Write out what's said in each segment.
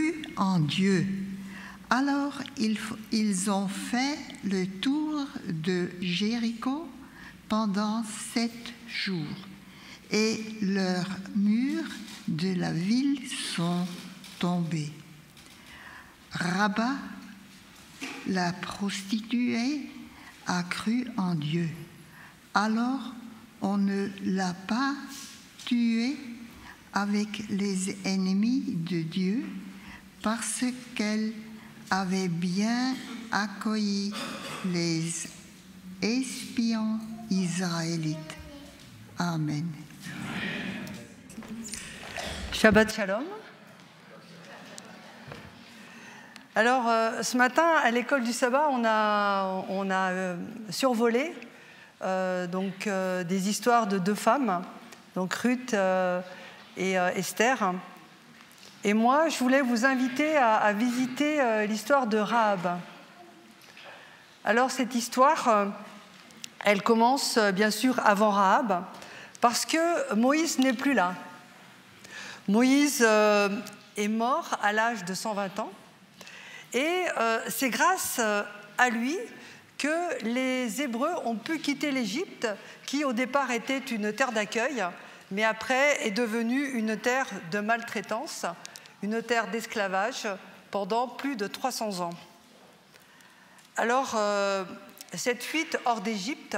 crut en Dieu. Alors ils ont fait le tour de Jéricho pendant 7 jours, et leurs murs de la ville sont tombés. Rahab, la prostituée, a cru en Dieu. Alors on ne l'a pas tuée avec les ennemis de Dieu, parce qu'elle avait bien accueilli les espions israélites. Amen. Shabbat Shalom. Alors, ce matin, à l'école du sabbat, on a survolé des histoires de 2 femmes, donc Ruth et Esther. Et moi, je voulais vous inviter à visiter l'histoire de Rahab. Alors, cette histoire, elle commence bien sûr avant Rahab, parce que Moïse n'est plus là. Moïse est mort à l'âge de 120 ans, et c'est grâce à lui que les Hébreux ont pu quitter l'Égypte, qui au départ était une terre d'accueil, mais après est devenue une terre de maltraitance, une terre d'esclavage pendant plus de 300 ans. Alors, cette fuite hors d'Égypte,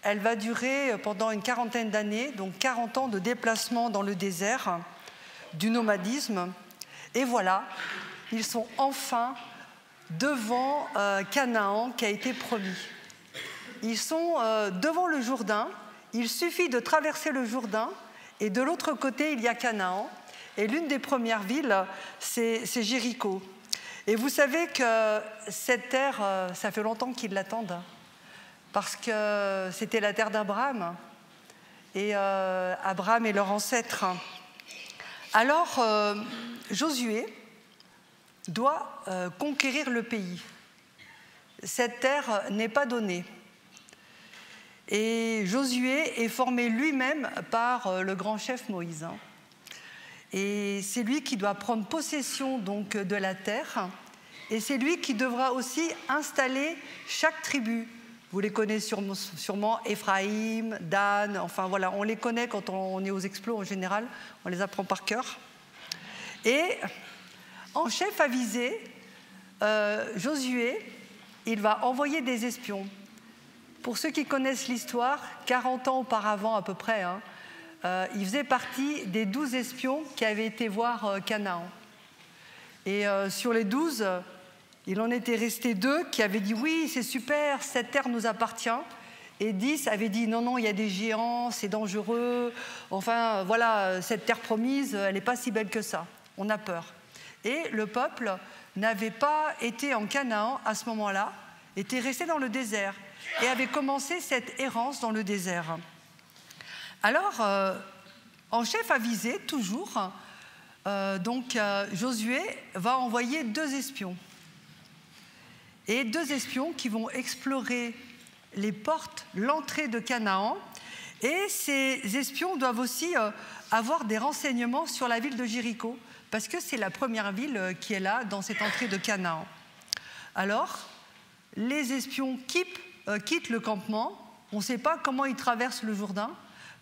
elle va durer pendant une quarantaine d'années, donc 40 ans de déplacement dans le désert, du nomadisme. Et voilà, ils sont enfin devant Canaan qui a été promis. Ils sont devant le Jourdain, il suffit de traverser le Jourdain et de l'autre côté, il y a Canaan. Et l'une des premières villes, c'est Jéricho. Et vous savez que cette terre, ça fait longtemps qu'ils l'attendent, parce que c'était la terre d'Abraham, et Abraham est leur ancêtre. Alors, Josué doit conquérir le pays. Cette terre n'est pas donnée. Et Josué est formé lui-même par le grand chef Moïse. Et c'est lui qui doit prendre possession donc de la terre, et c'est lui qui devra aussi installer chaque tribu. Vous les connaissez sûrement, Éphraïm, Dan, enfin voilà, on les connaît quand on est aux explos en général, on les apprend par cœur. Et en chef avisé, Josué, il va envoyer des espions. Pour ceux qui connaissent l'histoire, 40 ans auparavant à peu près, il faisait partie des 12 espions qui avaient été voir Canaan. Et sur les 12, il en était resté 2 qui avaient dit « Oui, c'est super, cette terre nous appartient ». Et 10 avaient dit « Non, non, il y a des géants, c'est dangereux. Enfin, voilà, cette terre promise, elle n'est pas si belle que ça. On a peur ». Et le peuple n'avait pas été en Canaan à ce moment-là, était resté dans le désert et avait commencé cette errance dans le désert. Alors, en chef avisé, toujours, Josué va envoyer 2 espions. Et 2 espions qui vont explorer les portes, l'entrée de Canaan. Et ces espions doivent aussi avoir des renseignements sur la ville de Jéricho, parce que c'est la première ville qui est là, dans cette entrée de Canaan. Alors, les espions quittent le campement. On ne sait pas comment ils traversent le Jourdain,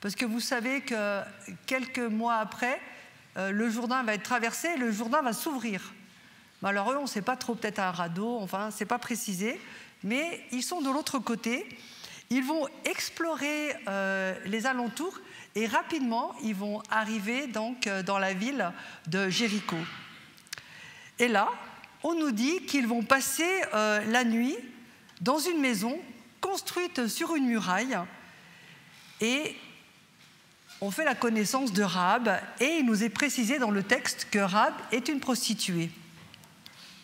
parce que vous savez que quelques mois après, le Jourdain va être traversé et le Jourdain va s'ouvrir. Alors eux, on ne sait pas trop, peut-être un radeau, enfin, ce n'est pas précisé, mais ils sont de l'autre côté. Ils vont explorer les alentours et rapidement, ils vont arriver donc dans la ville de Jéricho. Et là, on nous dit qu'ils vont passer la nuit dans une maison construite sur une muraille, et on fait la connaissance de Rahab, et il nous est précisé dans le texte que Rahab est une prostituée.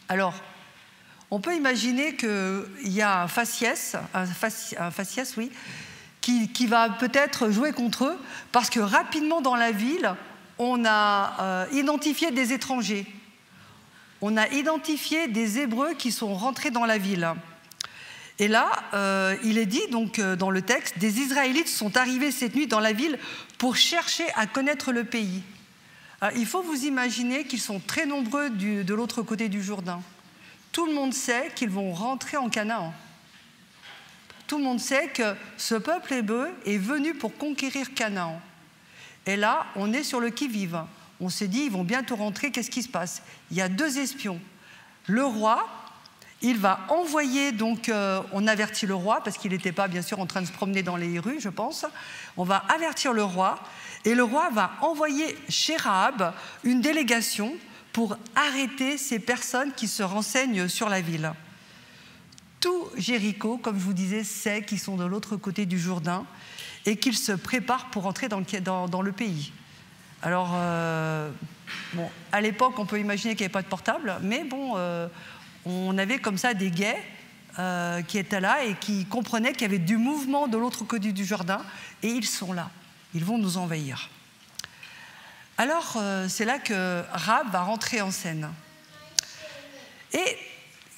Alors, on peut imaginer qu'il y a un faciès, oui, qui va peut-être jouer contre eux, parce que rapidement dans la ville, on a identifié des étrangers. On a identifié des Hébreux qui sont rentrés dans la ville. Et là, il est dit donc dans le texte, des Israélites sont arrivés cette nuit dans la ville pour chercher à connaître le pays. Il faut vous imaginer qu'ils sont très nombreux de l'autre côté du Jourdain. Tout le monde sait qu'ils vont rentrer en Canaan. Tout le monde sait que ce peuple hébreu est venu pour conquérir Canaan. Et là, on est sur le qui-vive. On s'est dit, ils vont bientôt rentrer, qu'est-ce qui se passe? Il y a 2 espions. Le roi, il va envoyer, donc on avertit le roi, parce qu'il n'était pas bien sûr en train de se promener dans les rues, je pense. On va avertir le roi, et le roi va envoyer chez Rahab une délégation pour arrêter ces personnes qui se renseignent sur la ville. Tout Jéricho, comme je vous disais, sait qu'ils sont de l'autre côté du Jourdain et qu'ils se préparent pour entrer dans le pays. Alors, bon, à l'époque, on peut imaginer qu'il n'y avait pas de portable, mais bon, on avait comme ça des guets qui étaient là et qui comprenaient qu'il y avait du mouvement de l'autre côté du Jourdain, et ils sont là, ils vont nous envahir. Alors, c'est là que Rahab va rentrer en scène. Et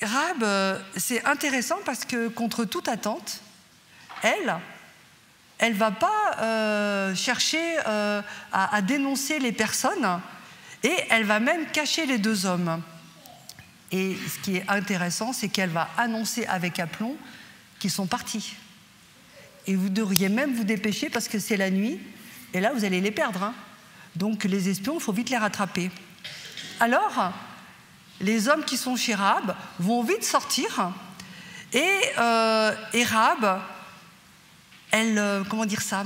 Rahab, c'est intéressant parce que, contre toute attente, elle ne va pas chercher à dénoncer les personnes, et elle va même cacher les 2 hommes. Et ce qui est intéressant, c'est qu'elle va annoncer avec aplomb qu'ils sont partis. Et vous devriez même vous dépêcher parce que c'est la nuit, et là vous allez les perdre, hein. Donc les espions, il faut vite les rattraper. Alors, les hommes qui sont chez Rahab vont vite sortir, et Rahab, elle, comment dire ça,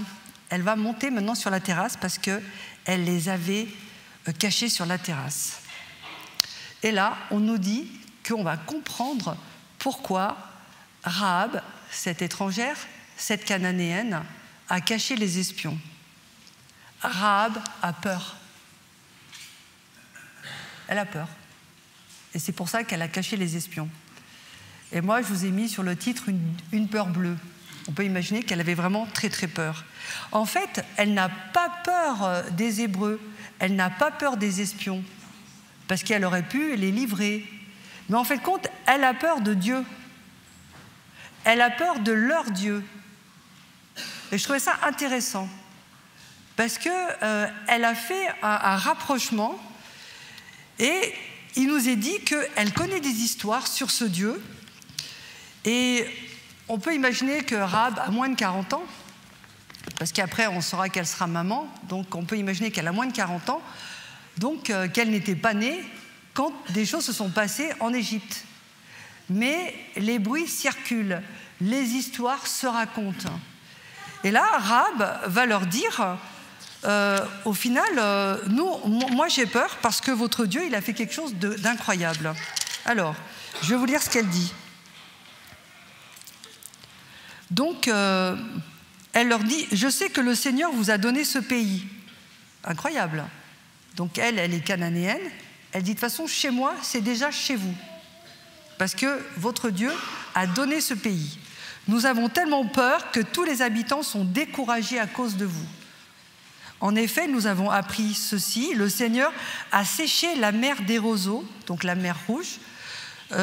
elle va monter maintenant sur la terrasse parce qu'elle les avait cachés sur la terrasse. Et là, on nous dit qu'on va comprendre pourquoi Rahab, cette étrangère, cette cananéenne, a caché les espions. Rahab a peur. Elle a peur. Et c'est pour ça qu'elle a caché les espions. Et moi, je vous ai mis sur le titre une peur bleue. On peut imaginer qu'elle avait vraiment très très peur. En fait, elle n'a pas peur des Hébreux, elle n'a pas peur des espions, parce qu'elle aurait pu les livrer. Mais en fait, compte, elle a peur de Dieu. Elle a peur de leur Dieu. Et je trouvais ça intéressant, parce qu'elle a fait un rapprochement, et il nous est dit qu'elle connaît des histoires sur ce Dieu, et on peut imaginer que Rahab a moins de 40 ans, parce qu'après on saura qu'elle sera maman, donc on peut imaginer qu'elle a moins de 40 ans, donc qu'elle n'était pas née quand des choses se sont passées en Égypte. Mais les bruits circulent, les histoires se racontent. Et là, Rahab va leur dire, au final, moi j'ai peur parce que votre Dieu, il a fait quelque chose d'incroyable. Alors, je vais vous lire ce qu'elle dit. Donc, elle leur dit, je sais que le Seigneur vous a donné ce pays. Incroyable. Donc elle est cananéenne. Elle dit, de toute façon, chez moi, c'est déjà chez vous. Parce que votre Dieu a donné ce pays. Nous avons tellement peur que tous les habitants sont découragés à cause de vous. En effet, nous avons appris ceci, le Seigneur a séché la mer des roseaux, donc la mer Rouge,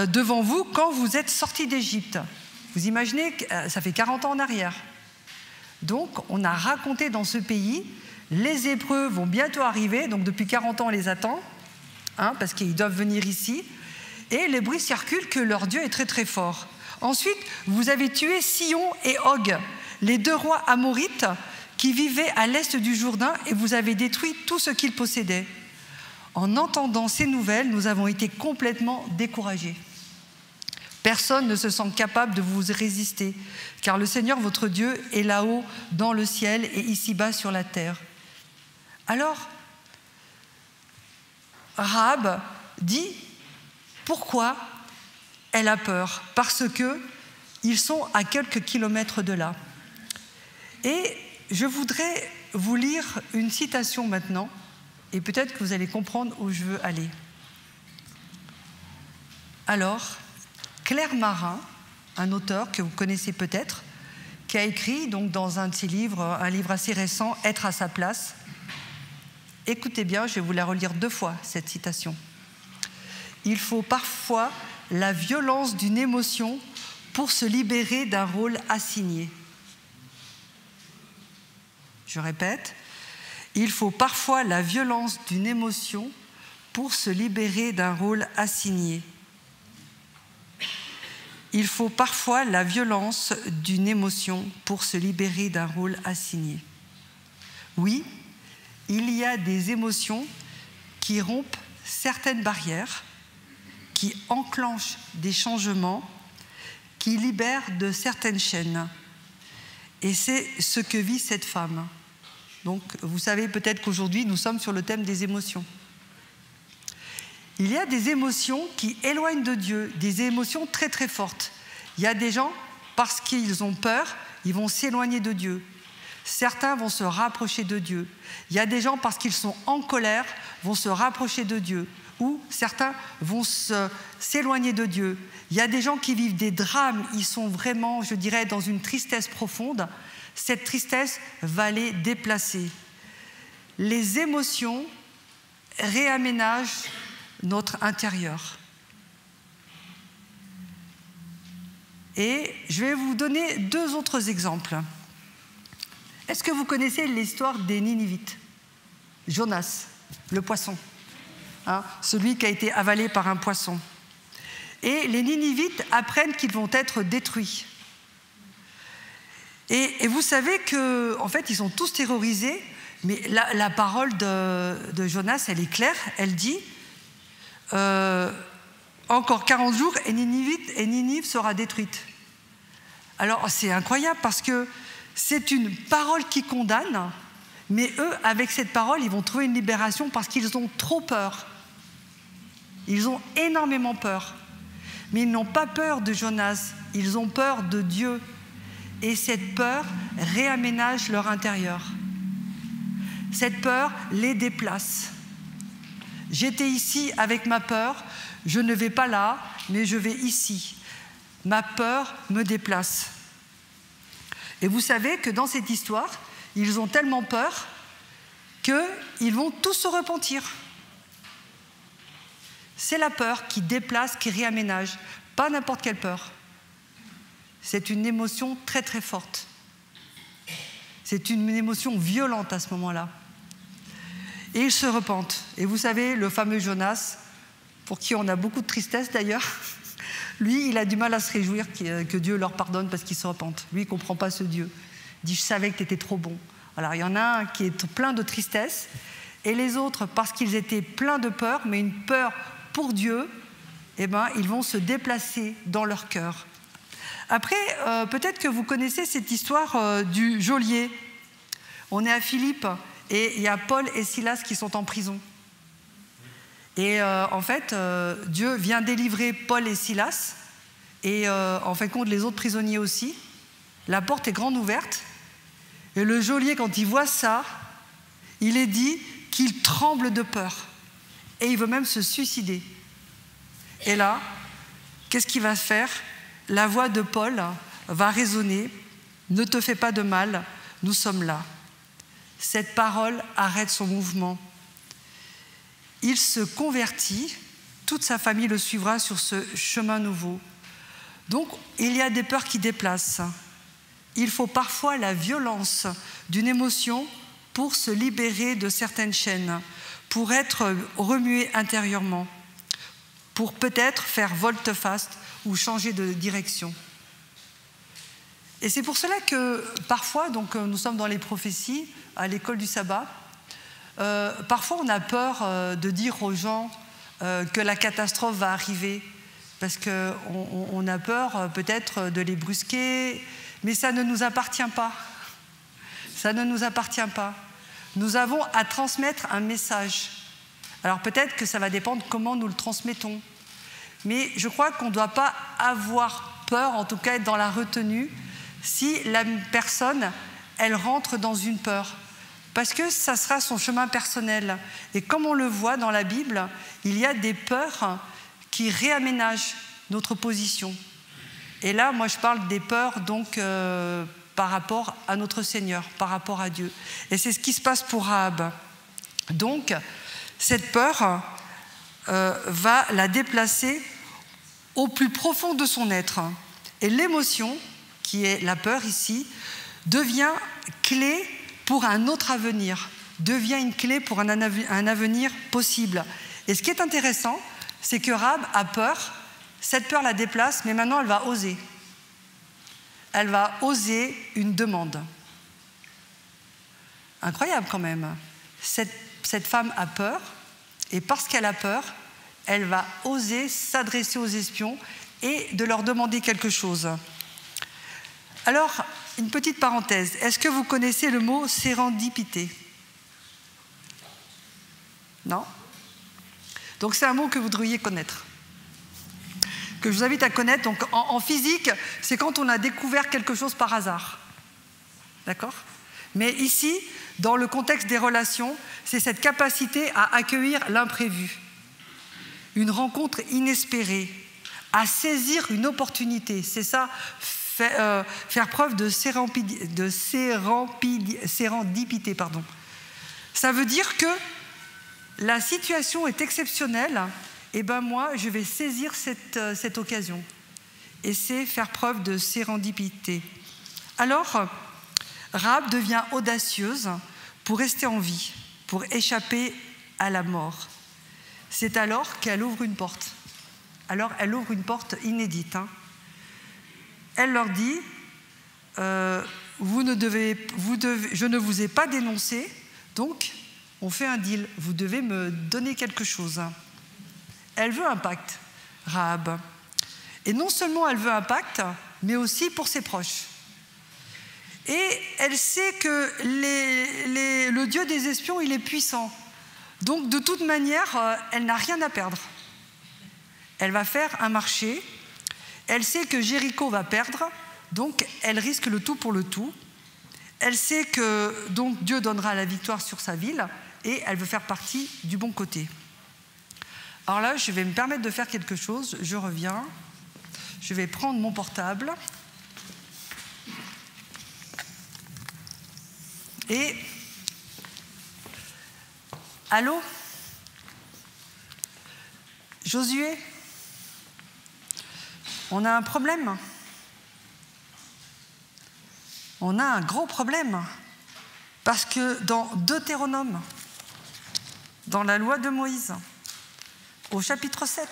devant vous quand vous êtes sortis d'Égypte. Vous imaginez que ça fait 40 ans en arrière. Donc, on a raconté dans ce pays, les Hébreux vont bientôt arriver, donc depuis 40 ans, on les attend, hein, parce qu'ils doivent venir ici, et les bruits circulent que leur Dieu est très très fort. Ensuite, vous avez tué Sihon et Og, les 2 rois amorites qui vivaient à l'est du Jourdain, et vous avez détruit tout ce qu'ils possédaient. En entendant ces nouvelles, nous avons été complètement découragés. Personne ne se sent capable de vous résister, car le Seigneur, votre Dieu, est là-haut dans le ciel et ici-bas sur la terre. Alors, Rahab dit pourquoi elle a peur, parce qu'ils sont à quelques kilomètres de là. Et je voudrais vous lire une citation maintenant, et peut-être que vous allez comprendre où je veux aller. Alors, Claire Marin, un auteur que vous connaissez peut-être, qui a écrit donc, dans un de ses livres, un livre assez récent, « Être à sa place ». Écoutez bien, je vais vous la relire 2 fois, cette citation. « Il faut parfois la violence d'une émotion pour se libérer d'un rôle assigné. » Je répète, Il faut parfois la violence d'une émotion pour se libérer d'un rôle assigné. Il faut parfois la violence d'une émotion pour se libérer d'un rôle assigné. Oui, il y a des émotions qui rompent certaines barrières, qui enclenchent des changements, qui libèrent de certaines chaînes. Et c'est ce que vit cette femme. Donc, vous savez peut-être qu'aujourd'hui, nous sommes sur le thème des émotions. Il y a des émotions qui éloignent de Dieu, des émotions très très fortes. Il y a des gens, parce qu'ils ont peur, ils vont s'éloigner de Dieu. Certains vont se rapprocher de Dieu. Il y a des gens, parce qu'ils sont en colère, vont se rapprocher de Dieu. Ou certains vont s'éloigner de Dieu. Il y a des gens qui vivent des drames, ils sont vraiment, je dirais, dans une tristesse profonde. Cette tristesse va les déplacer. Les émotions réaménagent notre intérieur. Et je vais vous donner 2 autres exemples. Est-ce que vous connaissez l'histoire des Ninivites? Jonas, le poisson, hein, celui qui a été avalé par un poisson. Et les Ninivites apprennent qu'ils vont être détruits. Et vous savez qu'en fait, ils sont tous terrorisés, mais la parole de Jonas, elle est claire, elle dit encore 40 jours et Ninive sera détruite. Alors c'est incroyable parce que c'est une parole qui condamne, mais eux, avec cette parole, ils vont trouver une libération parce qu'ils ont trop peur. Ils ont énormément peur. Mais ils n'ont pas peur de Jonas, ils ont peur de Dieu. Et cette peur réaménage leur intérieur. Cette peur les déplace. J'étais ici avec ma peur, je ne vais pas là, mais je vais ici. Ma peur me déplace. Et vous savez que dans cette histoire, ils ont tellement peur qu'ils vont tous se repentir. C'est la peur qui déplace, qui réaménage, pas n'importe quelle peur. C'est une émotion très très forte. C'est une émotion violente à ce moment-là. Et ils se repentent. Et vous savez, le fameux Jonas, pour qui on a beaucoup de tristesse d'ailleurs, lui, il a du mal à se réjouir que Dieu leur pardonne parce qu'il se repente. Lui, il ne comprend pas ce Dieu. Il dit, je savais que tu étais trop bon. Alors, il y en a un qui est plein de tristesse, et les autres, parce qu'ils étaient pleins de peur, mais une peur pour Dieu, eh ben, ils vont se déplacer dans leur cœur. Après, peut-être que vous connaissez cette histoire du geôlier. On est à Philippe, et il y a Paul et Silas qui sont en prison. Et en fait, Dieu vient délivrer Paul et Silas, et en fin de compte, les autres prisonniers aussi. La porte est grande ouverte, et le geôlier, quand il voit ça, il est dit qu'il tremble de peur, et il veut même se suicider. Et là, qu'est-ce qu'il va faire? La voix de Paul va résonner, « Ne te fais pas de mal, nous sommes là ». Cette parole arrête son mouvement. Il se convertit, toute sa famille le suivra sur ce chemin nouveau. Donc, il y a des peurs qui déplacent. Il faut parfois la violence d'une émotion pour se libérer de certaines chaînes, pour être remué intérieurement, pour peut-être faire volte-face ou changer de direction. Et c'est pour cela que parfois, donc nous sommes dans les prophéties, à l'école du sabbat, parfois on a peur de dire aux gens que la catastrophe va arriver, parce qu'on a peur peut-être de les brusquer, mais ça ne nous appartient pas. Ça ne nous appartient pas. Nous avons à transmettre un message. Alors peut-être que ça va dépendre comment nous le transmettons. Mais je crois qu'on ne doit pas avoir peur, en tout cas être dans la retenue, si la personne, elle rentre dans une peur. Parce que ça sera son chemin personnel. Et comme on le voit dans la Bible, il y a des peurs qui réaménagent notre position. Et là, moi, je parle des peurs, donc, par rapport à notre Seigneur, par rapport à Dieu. Et c'est ce qui se passe pour Rahab. Donc, cette peur va la déplacer au plus profond de son être. Et l'émotion, qui est la peur ici, devient clé pour un autre avenir, devient une clé pour un avenir possible. Et ce qui est intéressant, c'est que Rahab a peur, cette peur la déplace, mais maintenant elle va oser. Elle va oser une demande. Incroyable quand même. Cette femme a peur, et parce qu'elle a peur, elle va oser s'adresser aux espions et de leur demander quelque chose. Alors, une petite parenthèse. Est-ce que vous connaissez le mot sérendipité? Non? Donc c'est un mot que vous devriez connaître, que je vous invite à connaître. Donc en physique, c'est quand on a découvert quelque chose par hasard. D'accord? Mais ici, dans le contexte des relations, c'est cette capacité à accueillir l'imprévu, une rencontre inespérée, à saisir une opportunité. C'est ça, faire preuve de sérendipité. Ça veut dire que la situation est exceptionnelle, et ben moi, je vais saisir cette occasion. Et c'est faire preuve de sérendipité. Alors, Rahab devient audacieuse pour rester en vie, pour échapper à la mort. C'est alors qu'elle ouvre une porte. Alors, elle ouvre une porte inédite. Elle leur dit, je ne vous ai pas dénoncé, donc on fait un deal, vous devez me donner quelque chose. Elle veut un pacte, Rahab. Et non seulement elle veut un pacte, mais aussi pour ses proches. Et elle sait que le Dieu des espions, il est puissant. Donc de toute manière, elle n'a rien à perdre. Elle va faire un marché. Elle sait que Jéricho va perdre, donc elle risque le tout pour le tout. Elle sait que donc Dieu donnera la victoire sur sa ville et elle veut faire partie du bon côté. Alors là, je vais me permettre de faire quelque chose. Je reviens. Je vais prendre mon portable. Et... Allô? Josué? On a un problème. On a un gros problème. Parce que dans Deutéronome, dans la loi de Moïse, au chapitre 7,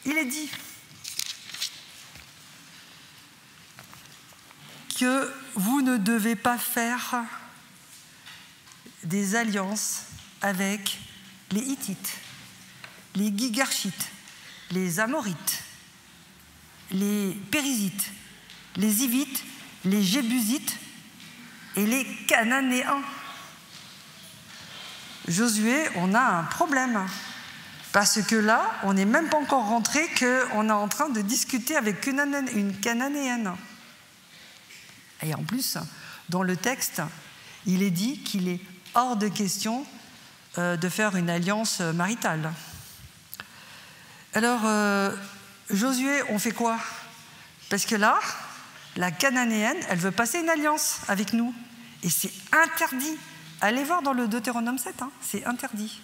il est dit que vous ne devez pas faire des alliances avec les Hittites, les Gigarchites, les Amorites, les Périzites, les Hivites, les Jébusites et les Cananéens. Josué, on a un problème. Parce que là, on n'est même pas encore rentré qu'on est en train de discuter avec une Cananéenne. Et en plus, dans le texte, il est dit qu'il est hors de question de faire une alliance maritale. Alors, Josué, on fait quoi? Parce que là, la Cananéenne, elle veut passer une alliance avec nous. Et c'est interdit. Allez voir dans le Deutéronome 7, c'est interdit.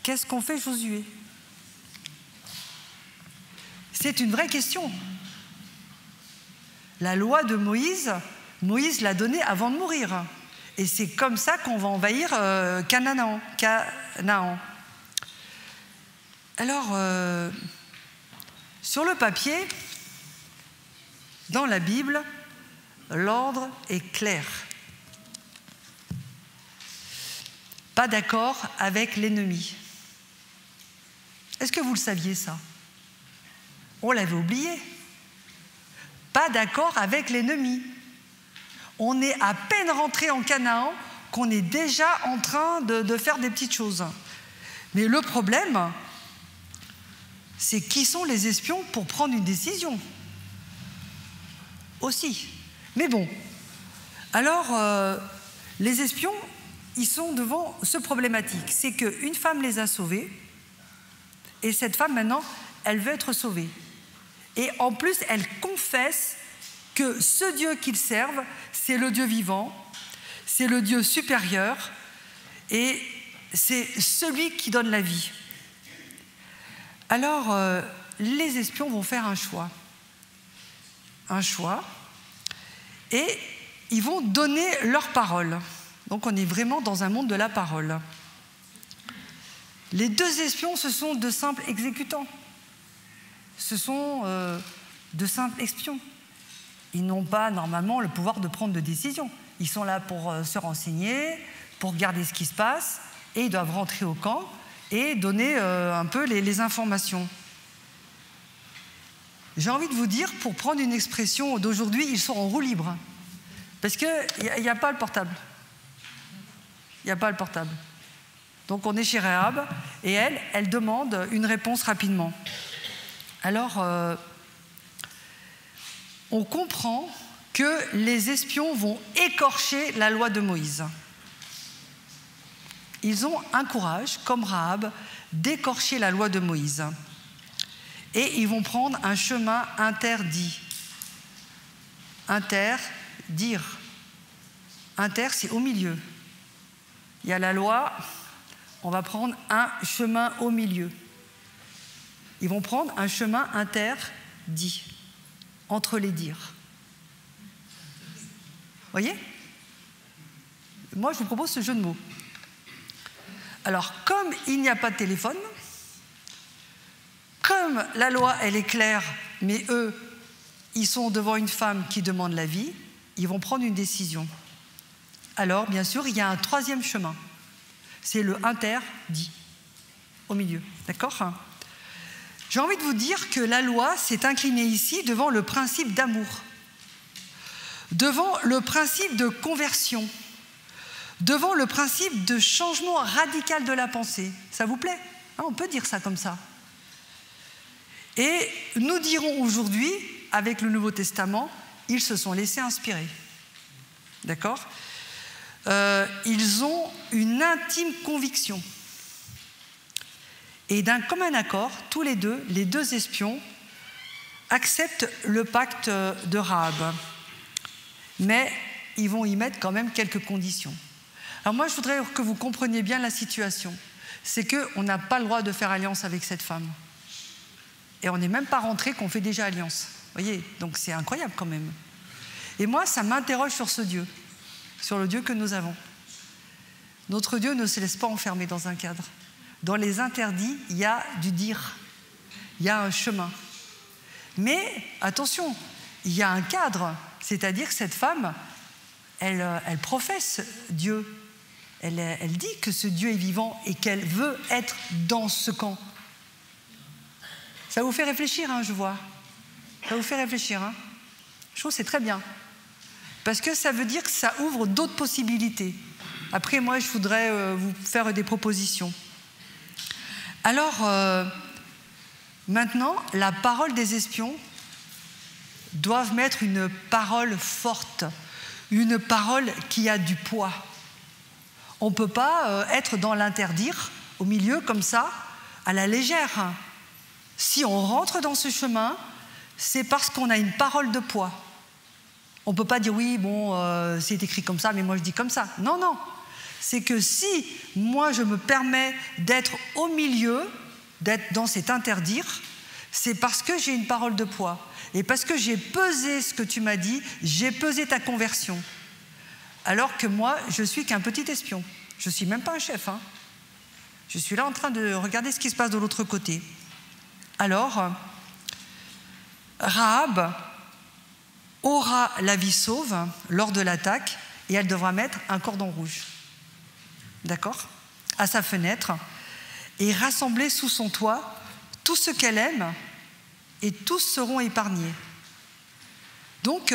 Qu'est-ce qu'on fait, Josué? C'est une vraie question. La loi de Moïse, Moïse l'a donnée avant de mourir. Et c'est comme ça qu'on va envahir Canaan. Alors, sur le papier, dans la Bible, l'ordre est clair. Pas d'accord avec l'ennemi. Est-ce que vous le saviez, ça? On l'avait oublié. Pas d'accord avec l'ennemi. On est à peine rentré en Canaan qu'on est déjà en train de faire des petites choses. Mais le problème, c'est qui sont les espions pour prendre une décision aussi. Mais bon, alors les espions, ils sont devant ce problématique. C'est qu'une femme les a sauvés et cette femme maintenant, elle veut être sauvée. Et en plus, elle confesse que ce Dieu qu'ils servent, c'est le Dieu vivant, c'est le Dieu supérieur et c'est celui qui donne la vie. Alors, les espions vont faire un choix. Et ils vont donner leur parole. Donc on est vraiment dans un monde de la parole. Les 2 espions, ce sont de simples exécutants. Ce sont de simples espions. Ils n'ont pas normalement le pouvoir de prendre de décision. Ils sont là pour se renseigner, pour regarder ce qui se passe, et ils doivent rentrer au camp et donner un peu les informations. J'ai envie de vous dire, pour prendre une expression d'aujourd'hui, ils sont en roue libre. Parce qu'il n'y a pas le portable. Il n'y a pas le portable. Donc on est chez Rahab, et elle demande une réponse rapidement. Alors, on comprend que les espions vont écorcher la loi de Moïse. Ils ont un courage, comme Rahab, d'écorcher la loi de Moïse. Et ils vont prendre un chemin interdit. Interdire. Inter, c'est au milieu. Il y a la loi, on va prendre un chemin au milieu. Ils vont prendre un chemin interdit, entre les dires. Voyez? Moi, je vous propose ce jeu de mots. Alors, comme il n'y a pas de téléphone, comme la loi, elle est claire, mais eux, ils sont devant une femme qui demande la vie, ils vont prendre une décision. Alors, bien sûr, il y a un 3e chemin. C'est le interdit, au milieu. D'accord? J'ai envie de vous dire que la loi s'est inclinée ici devant le principe d'amour, devant le principe de conversion, devant le principe de changement radical de la pensée. Ça vous plaît? On peut dire ça comme ça. Et nous dirons aujourd'hui, avec le Nouveau Testament, ils se sont laissés inspirer. D'accord? Ils ont une intime conviction. Et d'un commun accord, tous les 2 espions, acceptent le pacte de Rahab. Mais ils vont y mettre quand même quelques conditions. Alors moi, je voudrais que vous compreniez bien la situation. C'est qu'on n'a pas le droit de faire alliance avec cette femme. Et on n'est même pas rentré qu'on fait déjà alliance. Vous voyez, donc c'est incroyable quand même. Et moi, ça m'interroge sur ce Dieu, sur le Dieu que nous avons. Notre Dieu ne se laisse pas enfermer dans un cadre. Dans les interdits, il y a du dire, il y a un chemin. Mais attention, il y a un cadre, c'est-à-dire que cette femme, elle professe Dieu. Elle dit que ce Dieu est vivant et qu'elle veut être dans ce camp. Ça vous fait réfléchir, je vois. Ça vous fait réfléchir. Je trouve que c'est très bien. Parce que ça veut dire que ça ouvre d'autres possibilités. Après, moi, je voudrais vous faire des propositions. Alors, maintenant, la parole des espions doivent mettre une parole forte, une parole qui a du poids. On ne peut pas être dans l'interdire, au milieu, comme ça, à la légère. Si on rentre dans ce chemin, c'est parce qu'on a une parole de poids. On ne peut pas dire, oui, bon, c'est écrit comme ça, mais moi je dis comme ça. Non, non. C'est que si moi je me permets d'être au milieu, d'être dans cet interdire, c'est parce que j'ai une parole de poids. Et parce que j'ai pesé ce que tu m'as dit, j'ai pesé ta conversion. Alors que moi, je suis qu'un petit espion. Je ne suis même pas un chef. Je suis là en train de regarder ce qui se passe de l'autre côté. Alors, Rahab aura la vie sauve lors de l'attaque et elle devra mettre un cordon rouge. D'accord? À sa fenêtre et rassembler sous son toit tout ce qu'elle aime et tous seront épargnés. Donc,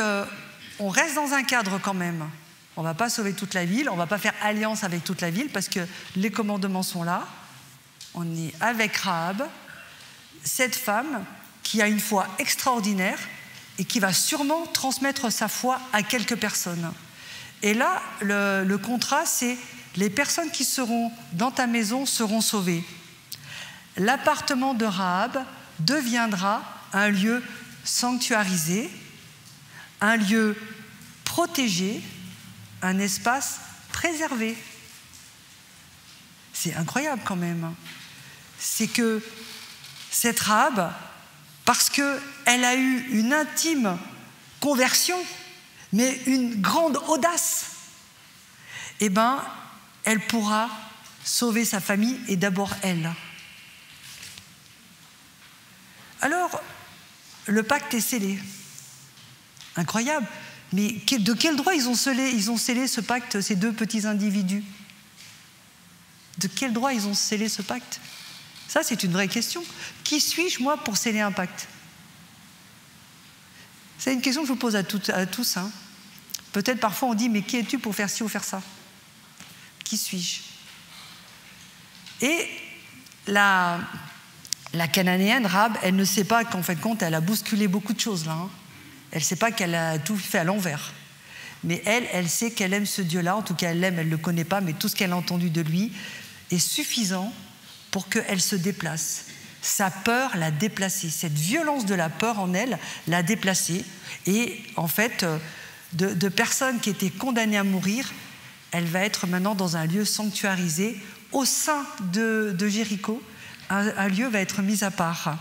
on reste dans un cadre quand même. On ne va pas sauver toute la ville, on ne va pas faire alliance avec toute la ville parce que les commandements sont là. On est avec Rahab, cette femme qui a une foi extraordinaire et qui va sûrement transmettre sa foi à quelques personnes. Et là, le contrat, c'est les personnes qui seront dans ta maison seront sauvées. L'appartement de Rahab deviendra un lieu sanctuarisé, un lieu protégé, un espace préservé. C'est incroyable quand même. C'est que cette Rahab, parce qu'elle a eu une intime conversion, mais une grande audace, eh bien, elle pourra sauver sa famille et d'abord elle. Alors, le pacte est scellé. Incroyable. Mais de quel droit ils ont scellé ce pacte, ces deux petits individus? De quel droit ils ont scellé ce pacte? Ça, c'est une vraie question. Qui suis-je, moi, pour sceller un pacte? C'est une question que je vous pose à tous. Hein. Peut-être parfois on dit, mais qui es-tu pour faire ci ou faire ça? Qui suis-je? Et la Cananéenne, Rahab, elle ne sait pas qu'en fin de compte, elle a bousculé beaucoup de choses là. Hein. Elle ne sait pas qu'elle a tout fait à l'envers. Mais elle sait qu'elle aime ce Dieu-là. En tout cas, elle l'aime, elle ne le connaît pas, mais tout ce qu'elle a entendu de lui est suffisant pour qu'elle se déplace. Sa peur l'a déplacée. Cette violence de la peur en elle l'a déplacée. Et en fait, de personnes qui étaient condamnées à mourir, elle va être maintenant dans un lieu sanctuarisé au sein de Jéricho. Un lieu va être mis à part.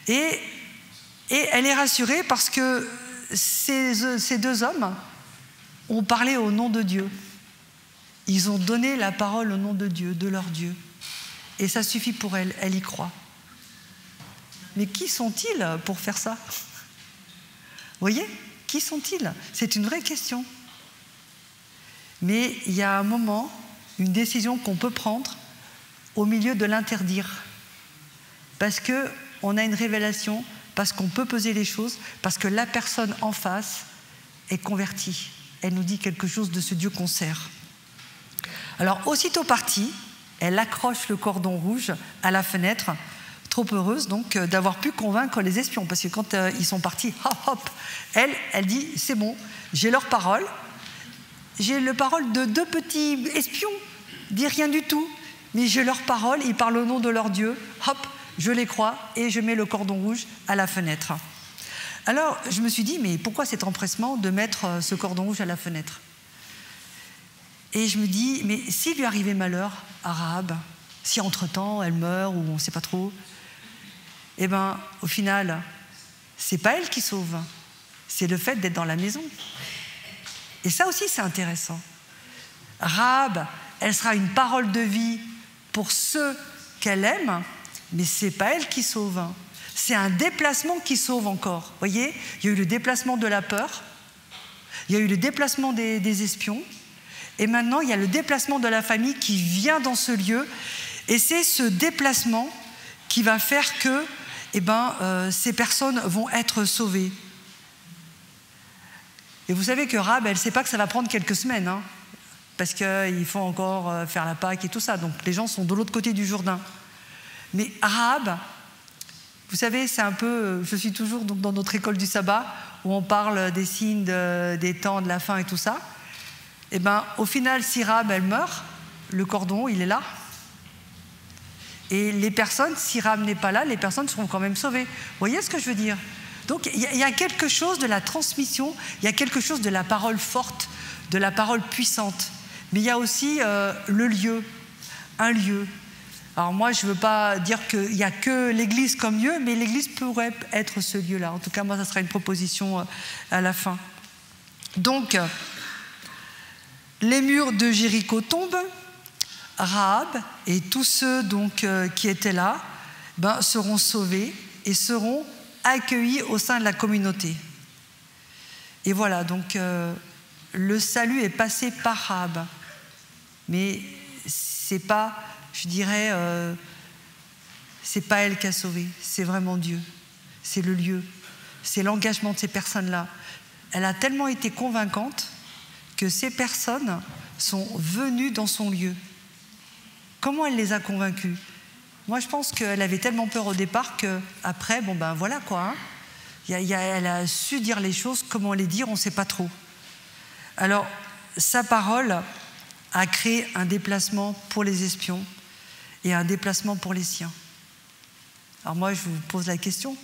Et elle est rassurée parce que ces deux hommes ont parlé au nom de Dieu. Ils ont donné la parole au nom de Dieu, de leur Dieu. Et ça suffit pour elle, elle y croit. Mais qui sont-ils pour faire ça? Vous voyez? Qui sont-ils? C'est une vraie question. Mais il y a un moment, une décision qu'on peut prendre au milieu de l'interdire. Parce qu'on a une révélation, parce qu'on peut peser les choses, parce que la personne en face est convertie. Elle nous dit quelque chose de ce Dieu qu'on sert. Alors, aussitôt partie, elle accroche le cordon rouge à la fenêtre, trop heureuse donc d'avoir pu convaincre les espions, parce que quand ils sont partis, hop, hop, elle dit, c'est bon, j'ai leur parole, j'ai le parole de deux petits espions, dis rien du tout, mais j'ai leur parole, ils parlent au nom de leur Dieu, hop, je les crois et je mets le cordon rouge à la fenêtre. Alors, je me suis dit, mais pourquoi cet empressement de mettre ce cordon rouge à la fenêtre? Et je me dis, mais s'il lui arrivait malheur à Rahab, si entre-temps elle meurt ou on ne sait pas trop, eh bien, au final, c'est pas elle qui sauve, c'est le fait d'être dans la maison. Et ça aussi, c'est intéressant. Rahab, elle sera une parole de vie pour ceux qu'elle aime, mais c'est pas elle qui sauve. C'est un déplacement qui sauve encore. Vous voyez, il y a eu le déplacement de la peur, il y a eu le déplacement des espions, et maintenant, il y a le déplacement de la famille qui vient dans ce lieu. Et c'est ce déplacement qui va faire que ces personnes vont être sauvées. Et vous savez que Rahab, elle ne sait pas que ça va prendre quelques semaines, hein, parce qu'il faut encore faire la Pâque et tout ça. Donc les gens sont de l'autre côté du Jourdain. Mais Rahab, vous savez, c'est un peu... Je suis toujours dans notre école du sabbat, où on parle des signes des temps, de la fin et tout ça. Eh bien, au final, si Rahab, elle meurt, le cordon, il est là. Et les personnes, si Rahab n'est pas là, les personnes seront quand même sauvées. Vous voyez ce que je veux dire? Donc, il y a quelque chose de la transmission, il y a quelque chose de la parole forte, de la parole puissante. Mais il y a aussi le lieu, un lieu. Alors moi, je ne veux pas dire qu'il n'y a que l'Église comme lieu, mais l'Église pourrait être ce lieu-là. En tout cas, moi, ça sera une proposition à la fin. Donc, les murs de Jéricho tombent, Rahab et tous ceux donc, qui étaient là seront sauvés et seront accueillis au sein de la communauté. Et voilà, donc le salut est passé par Rahab. Mais c'est pas, je dirais, c'est pas elle qui a sauvé, c'est vraiment Dieu. C'est le lieu, c'est l'engagement de ces personnes-là. Elle a tellement été convaincante que ces personnes sont venues dans son lieu. Comment elle les a convaincus? Moi, je pense qu'elle avait tellement peur au départ qu'après, voilà quoi. Hein. Elle a su dire les choses, comment les dire, on ne sait pas trop. Alors, sa parole a créé un déplacement pour les espions et un déplacement pour les siens. Alors moi, je vous pose la question,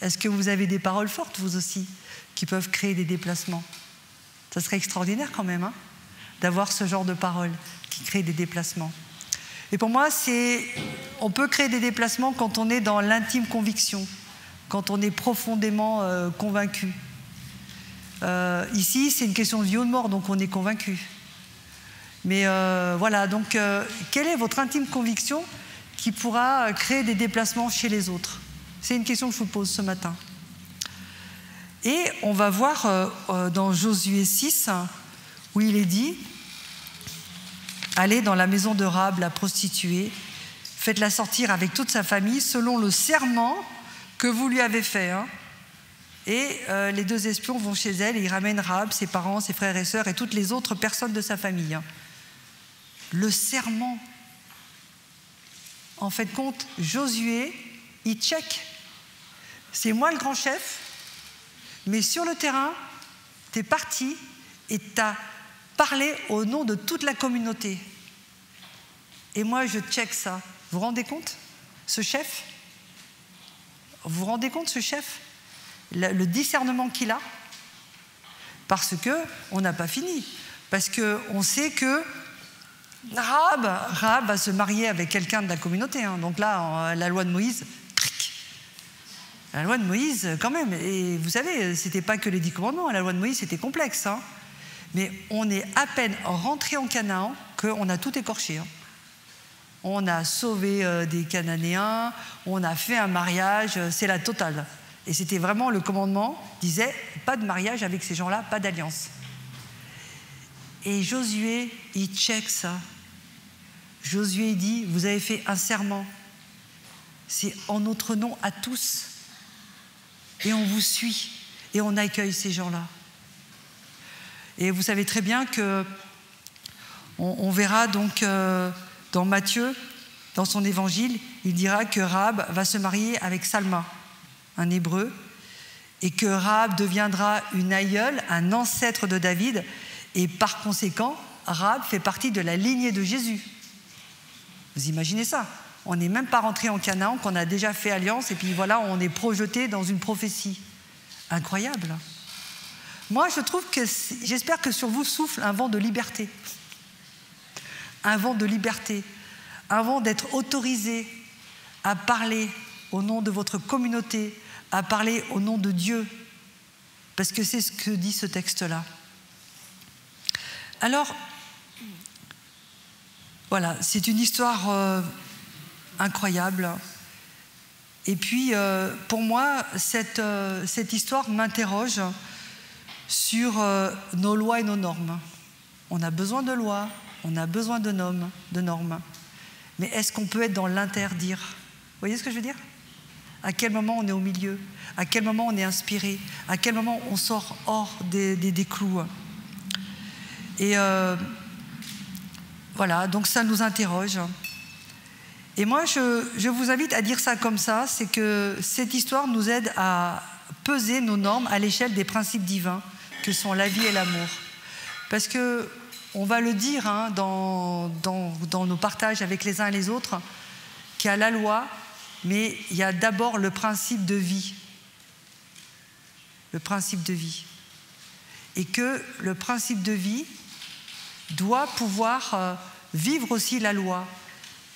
est-ce que vous avez des paroles fortes, vous aussi, qui peuvent créer des déplacements? Ça serait extraordinaire quand même, hein, d'avoir ce genre de paroles qui créent des déplacements. Et pour moi, on peut créer des déplacements quand on est dans l'intime conviction, quand on est profondément convaincu. Ici, c'est une question de vie ou de mort, donc on est convaincu. Mais voilà, donc quelle est votre intime conviction qui pourra créer des déplacements chez les autres? C'est une question que je vous pose ce matin. Et on va voir dans Josué 6, où il est dit « Allez dans la maison de Rahab, la prostituée, faites-la sortir avec toute sa famille selon le serment que vous lui avez fait. » Et les 2 espions vont chez elle et ils ramènent Rahab, ses parents, ses frères et sœurs et toutes les autres personnes de sa famille. Le serment. En fait, compte, Josué, il check. C'est moi le grand chef, mais sur le terrain, tu es parti et tu as parlé au nom de toute la communauté. Et moi, je check ça. Vous vous rendez compte, ce chef? Vous vous rendez compte, ce chef? Le discernement qu'il a? Parce qu'on n'a pas fini. Parce qu'on sait que Rahab va se marier avec quelqu'un de la communauté. Donc là, la loi de Moïse, la loi de Moïse, quand même. Et vous savez, c'était pas que les 10 commandements. La loi de Moïse, c'était complexe. Mais on est à peine rentré en Canaan qu'on a tout écorché. On a sauvé des Cananéens, on a fait un mariage, c'est la totale. Et c'était vraiment le commandement, disait, pas de mariage avec ces gens-là, pas d'alliance. Et Josué, il check ça. Josué dit, vous avez fait un serment. C'est en notre nom à tous. Et on vous suit. Et on accueille ces gens-là. Et vous savez très bien que on verra donc dans Matthieu, dans son évangile, il dira que Rahab va se marier avec Salma, un hébreu, et que Rahab deviendra une aïeule, un ancêtre de David, et par conséquent, Rahab fait partie de la lignée de Jésus. Vous imaginez ça? On n'est même pas rentré en Canaan, qu'on a déjà fait alliance, et puis voilà, on est projeté dans une prophétie. Incroyable. Moi, je trouve que, j'espère que sur vous souffle un vent de liberté. Un vent de liberté. Un vent d'être autorisé à parler au nom de votre communauté, à parler au nom de Dieu. Parce que c'est ce que dit ce texte-là. Alors, voilà, c'est une histoire incroyable. Et puis, pour moi, cette histoire m'interroge sur nos lois et nos normes. On a besoin de lois, on a besoin de normes. Mais est-ce qu'on peut être dans l'interdire? Vous voyez ce que je veux dire? À quel moment on est au milieu? À quel moment on est inspiré? À quel moment on sort hors des clous? Et voilà, donc ça nous interroge. Et moi, je vous invite à dire ça comme ça, c'est que cette histoire nous aide à peser nos normes à l'échelle des principes divins que sont la vie et l'amour. Parce que on va le dire dans nos partages avec les uns et les autres, qu'il y a la loi, mais il y a d'abord le principe de vie. Le principe de vie. Et que le principe de vie doit pouvoir vivre aussi la loi.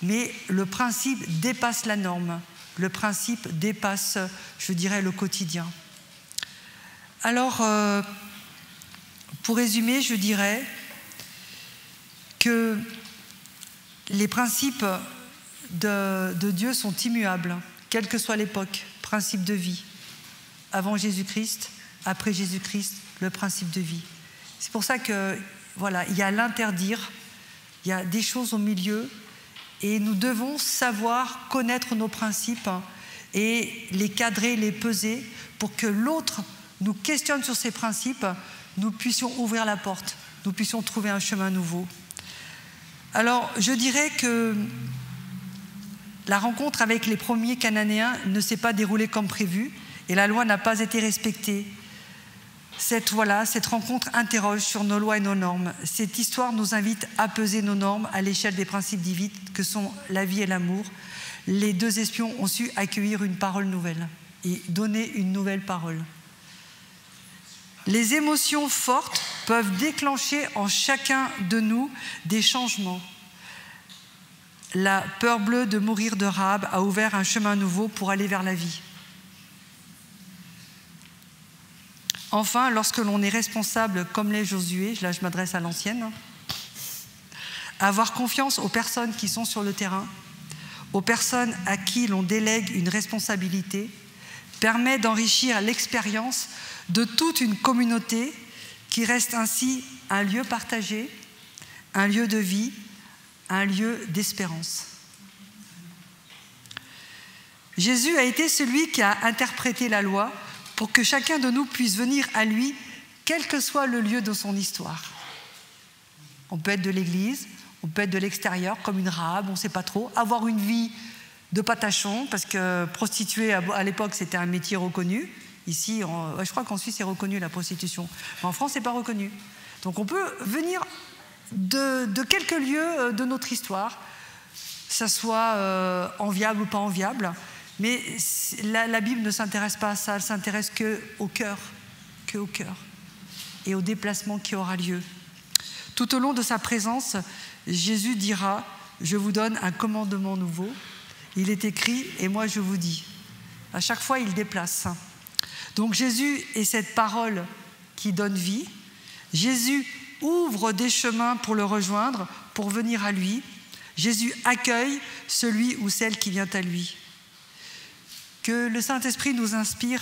Mais le principe dépasse la norme. Le principe dépasse, je dirais, le quotidien. Alors, pour résumer, je dirais que les principes de Dieu sont immuables, quelle que soit l'époque. Principe de vie. Avant Jésus-Christ, après Jésus-Christ, le principe de vie. C'est pour ça que, voilà, il y a l'interdire, il y a des choses au milieu, et nous devons savoir connaître nos principes et les cadrer, les peser, pour que l'autre nous questionne sur ces principes, nous puissions ouvrir la porte, nous puissions trouver un chemin nouveau. Alors, je dirais que la rencontre avec les premiers Cananéens ne s'est pas déroulée comme prévu et la loi n'a pas été respectée. Cette rencontre interroge sur nos lois et nos normes. Cette histoire nous invite à peser nos normes à l'échelle des principes divins que sont la vie et l'amour. Les 2 espions ont su accueillir une parole nouvelle et donner une nouvelle parole. Les émotions fortes peuvent déclencher en chacun de nous des changements. La peur bleue de mourir de Rahab a ouvert un chemin nouveau pour aller vers la vie. Enfin, lorsque l'on est responsable comme l'est Josué, là je m'adresse à l'ancienne, avoir confiance aux personnes qui sont sur le terrain, aux personnes à qui l'on délègue une responsabilité, permet d'enrichir l'expérience de toute une communauté qui reste ainsi un lieu partagé, un lieu de vie, un lieu d'espérance. Jésus a été celui qui a interprété la loi pour que chacun de nous puisse venir à lui, quel que soit le lieu de son histoire. On peut être de l'église, on peut être de l'extérieur, comme une Rahab, on ne sait pas trop, avoir une vie de patachon, parce que prostituée à l'époque c'était un métier reconnu. Ici, je crois qu'en Suisse c'est reconnu la prostitution, mais en France c'est pas reconnu. Donc on peut venir de quelques lieux de notre histoire, que ça soit enviable ou pas enviable, mais la Bible ne s'intéresse pas à ça, elle s'intéresse qu'au cœur, et au déplacement qui aura lieu. Tout au long de sa présence, Jésus dira « Je vous donne un commandement nouveau ». Il est écrit « Et moi je vous dis ». À chaque fois, il déplace. Donc Jésus est cette parole qui donne vie. Jésus ouvre des chemins pour le rejoindre, pour venir à lui. Jésus accueille celui ou celle qui vient à lui. Que le Saint-Esprit nous inspire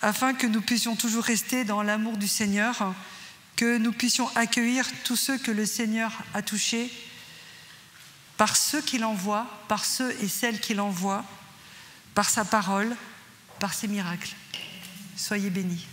afin que nous puissions toujours rester dans l'amour du Seigneur, que nous puissions accueillir tous ceux que le Seigneur a touchés par ceux qu'il envoie, par ceux et celles qu'il envoie, par sa parole, par ses miracles. Soyez bénis.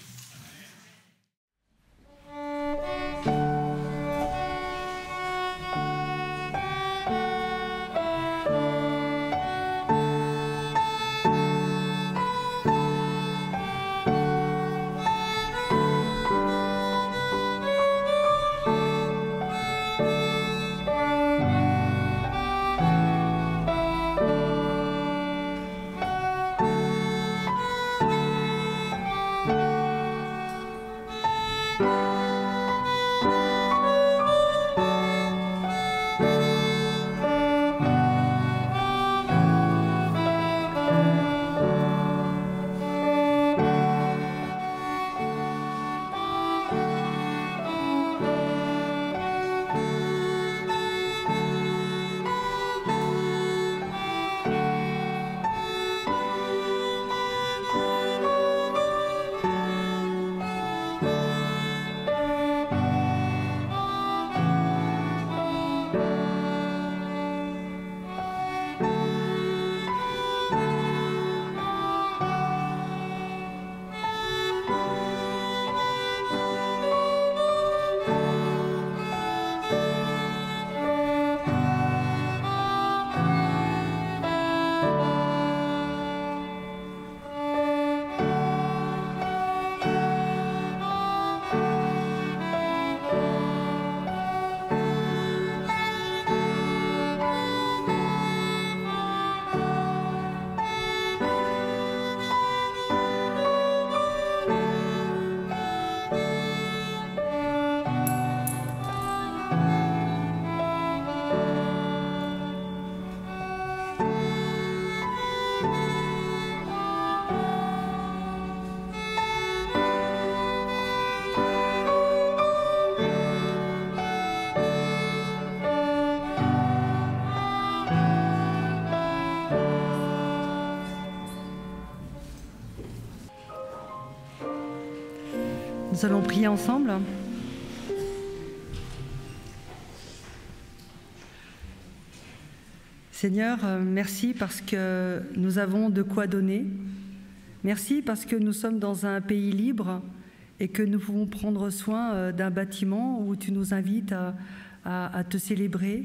Nous allons prier ensemble. Seigneur, merci parce que nous avons de quoi donner. Merci parce que nous sommes dans un pays libre et que nous pouvons prendre soin d'un bâtiment où tu nous invites à te célébrer.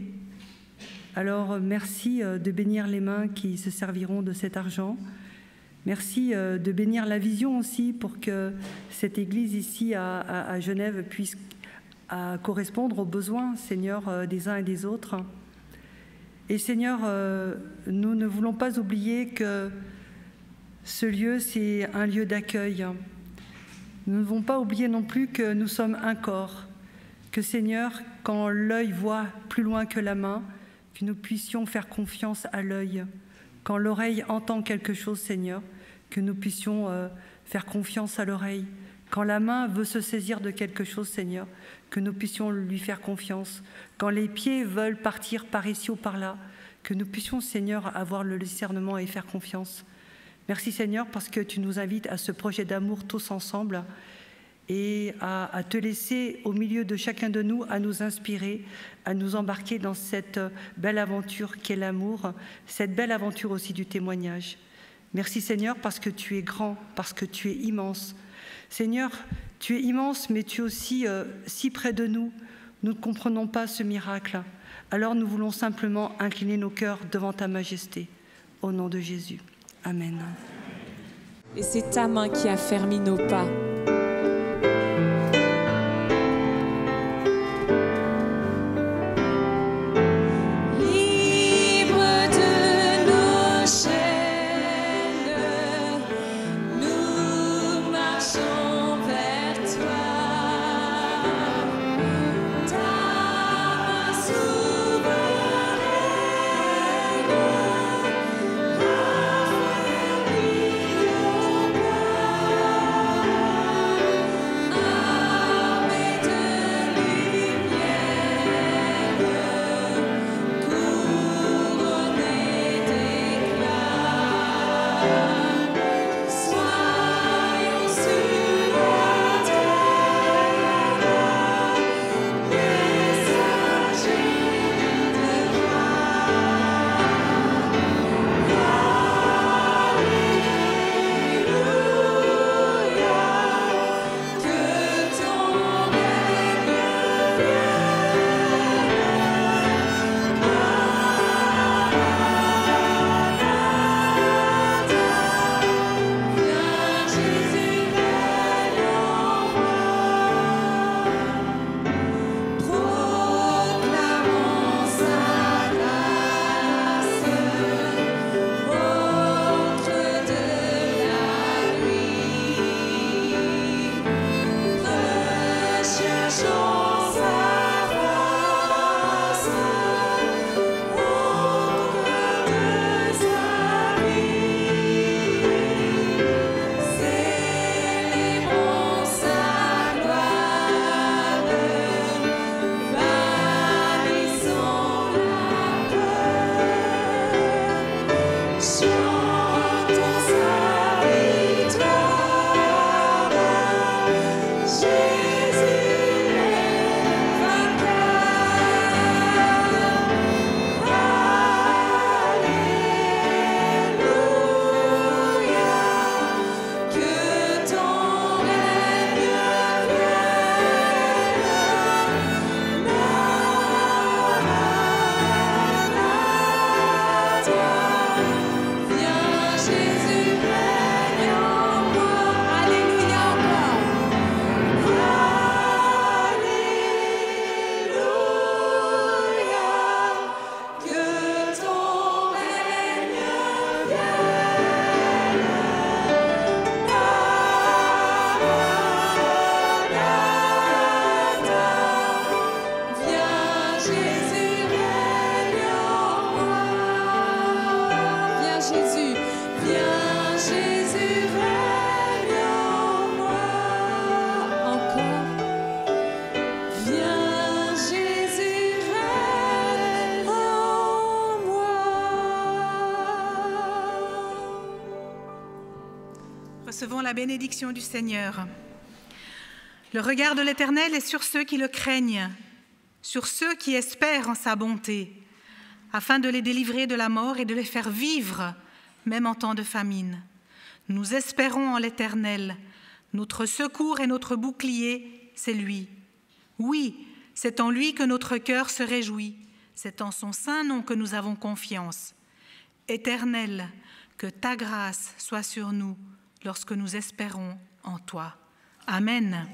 Alors merci de bénir les mains qui se serviront de cet argent. Merci de bénir la vision aussi pour que cette église ici à Genève puisse correspondre aux besoins, Seigneur, des uns et des autres. Et Seigneur, nous ne voulons pas oublier que ce lieu, c'est un lieu d'accueil. Nous ne devons pas oublier non plus que nous sommes un corps, que Seigneur, quand l'œil voit plus loin que la main, que nous puissions faire confiance à l'œil. Quand l'oreille entend quelque chose, Seigneur, que nous puissions faire confiance à l'oreille, Quand la main veut se saisir de quelque chose, Seigneur, que nous puissions lui faire confiance. Quand les pieds veulent partir par ici ou par là, que nous puissions, Seigneur, avoir le discernement et faire confiance. Merci, Seigneur, parce que tu nous invites à ce projet d'amour tous ensemble et à te laisser au milieu de chacun de nous, à nous inspirer, à nous embarquer dans cette belle aventure qu'est l'amour, cette belle aventure aussi du témoignage. Merci, Seigneur, parce que tu es grand, parce que tu es immense. Seigneur, tu es immense, mais tu es aussi si près de nous. Nous ne comprenons pas ce miracle. Alors nous voulons simplement incliner nos cœurs devant ta majesté. Au nom de Jésus. Amen. Et c'est ta main qui a fermi nos pas. Recevons la bénédiction du Seigneur. Le regard de l'Éternel est sur ceux qui le craignent, sur ceux qui espèrent en sa bonté, afin de les délivrer de la mort et de les faire vivre, même en temps de famine. Nous espérons en l'Éternel. Notre secours et notre bouclier, c'est lui. Oui, c'est en lui que notre cœur se réjouit. C'est en son saint nom que nous avons confiance. Éternel, que ta grâce soit sur nous lorsque nous espérons en toi. Amen.